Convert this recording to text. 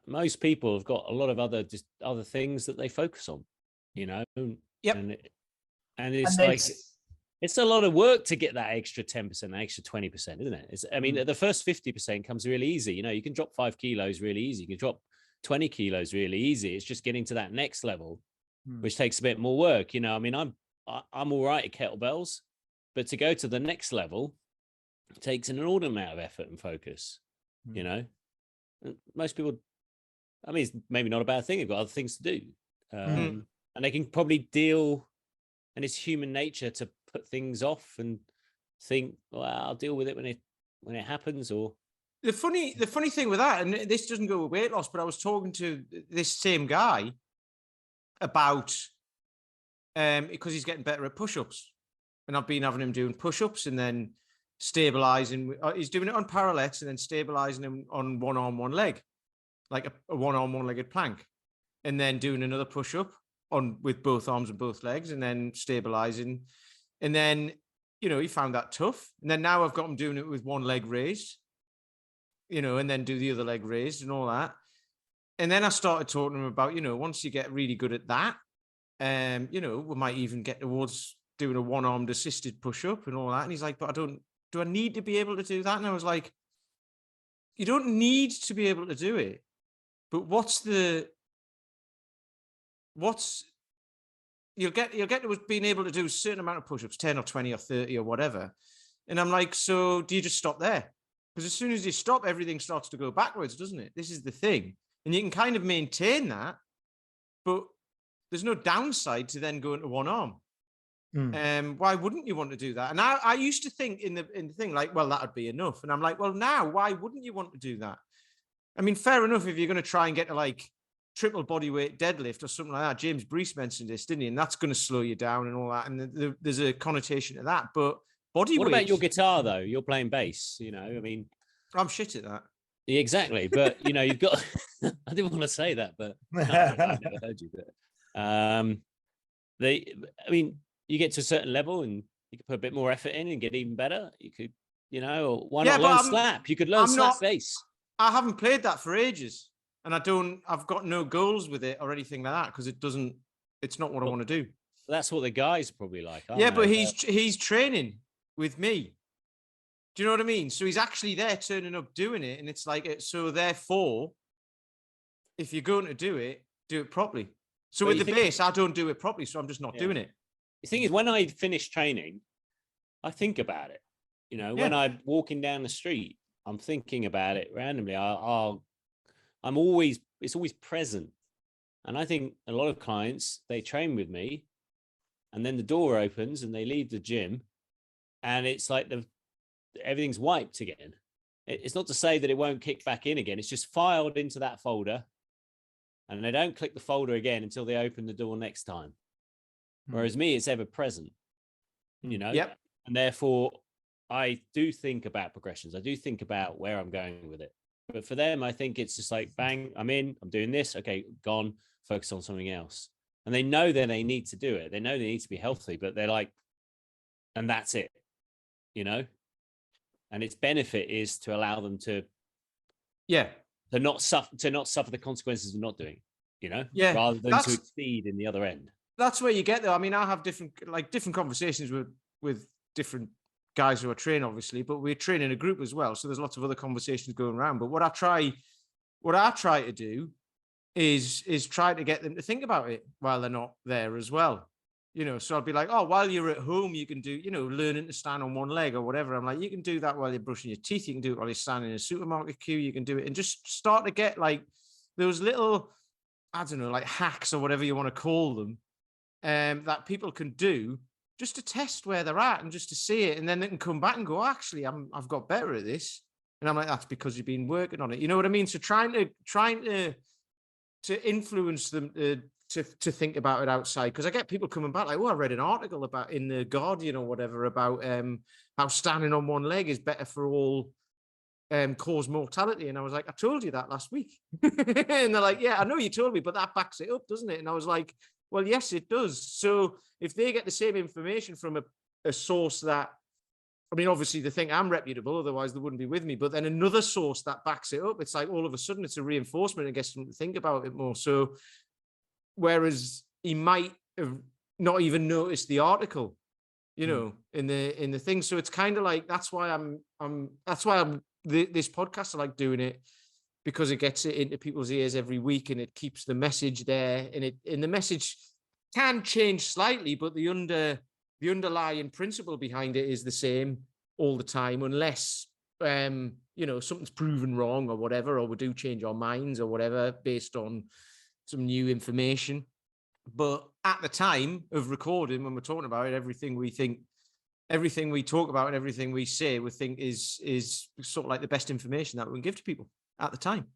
most people have got a lot of other things that they focus on, Yep. And it's like, it's a lot of work to get that extra 10%, extra 20%, isn't it? The first 50% comes really easy. You can drop 5 kilos really easy. You can drop 20 kilos really easy. It's just getting to that next level, which takes a bit more work. I'm all right at kettlebells, but to go to the next level takes an inordinate amount of effort and focus. Most people, it's maybe not a bad thing. They've got other things to do. And they can probably deal, and it's human nature to put things off and think, well, I'll deal with it when it happens. Or the funny thing with that, and this doesn't go with weight loss, but I was talking to this same guy about because he's getting better at push-ups, and I've been having him doing push-ups and then stabilizing. He's doing it on parallettes and then stabilizing him on one arm, one leg, like a one arm, one-legged plank, and then doing another push-up on with both arms and both legs, and then stabilizing. And then, he found that tough. And then now I've got him doing it with one leg raised, and then do the other leg raised and all that. And then I started talking to him about, once you get really good at that, we might even get towards doing a one-armed assisted push-up and all that. And he's like, but do I need to be able to do that? And I was like, you don't need to be able to do it, but you'll get to being able to do a certain amount of push-ups, 10 or 20 or 30 or whatever. And I'm like, so do you just stop there? Because as soon as you stop, everything starts to go backwards, doesn't it? This is the thing. And you can kind of maintain that, but there's no downside to then going to one arm. Why wouldn't you want to do that? And I used to think in the thing, like, well, that would be enough. And I'm like, well, now, why wouldn't you want to do that? Fair enough if you're going to try and get to like triple bodyweight deadlift or something like that. James Brees mentioned this, didn't he? And that's going to slow you down and all that. And there's a connotation to that. But body weight. What about your guitar though? You're playing bass, I'm shit at that. Exactly. But you've got, I didn't want to say that, but I never heard you. But you get to a certain level and you can put a bit more effort in and get even better. You could, or why not learn slap? You could learn slap bass. I haven't played that for ages. And I've got no goals with it or anything like that because it's not what I want to do. That's what the guy's probably like. Yeah, but he's training with me. Do you know what I mean? So he's actually there turning up, doing it. And it's like, so therefore, if you're going to do it properly. So with the bass, I don't do it properly. So I'm just not doing it. The thing is, when I finish training, I think about it. When I'm walking down the street, I'm thinking about it randomly. It's always present. And I think a lot of clients, they train with me and then the door opens and they leave the gym and it's like everything's wiped again. It's not to say that it won't kick back in again. It's just filed into that folder and they don't click the folder again until they open the door next time. Whereas me, it's ever present, Yep. And therefore I do think about progressions. I do think about where I'm going with it. But for them, I think it's just like, bang, I'm in, I'm doing this. Okay, gone, focus on something else. And they know that they need to do it. They know they need to be healthy, but they're like, and that's it, And its benefit is to allow them to not suffer the consequences of not doing, rather than to exceed in the other end. That's where you get there. I have different conversations with different guys who are trained, obviously, but we're training a group as well. So there's lots of other conversations going around. But what I try to do is try to get them to think about it while they're not there as well. So I'll be like, oh, while you're at home, you can do, learning to stand on one leg or whatever. I'm like, you can do that while you're brushing your teeth. You can do it while you're standing in a supermarket queue. You can do it and just start to get like those little, I don't know, like hacks or whatever you want to call them, that people can do just to test where they're at and just to see it. And then they can come back and go, actually, I've got better at this. And I'm like, that's because you've been working on it. You know what I mean? So trying to influence them to think about it outside. Because I get people coming back like, oh, I read an article about in the Guardian or whatever about how standing on one leg is better for all cause mortality. And I was like, I told you that last week. And they're like, yeah, I know you told me, but that backs it up, doesn't it? And I was like, well, yes, it does. So if they get the same information from a source that I mean, obviously they think I'm reputable, otherwise they wouldn't be with me. But then another source that backs it up, it's like all of a sudden it's a reinforcement and gets them to think about it more. So whereas he might have not even noticed the article, you know, in the thing. So it's kind of like, that's why this podcast, I like doing it, because it gets it into people's ears every week and it keeps the message there. And the message can change slightly, but the underlying principle behind it is the same all the time, unless you know, something's proven wrong or whatever, or we do change our minds or whatever based on some new information. But at the time of recording, when we're talking about it, everything we talk about and everything we say, we think is sort of like the best information that we can give to people at the time.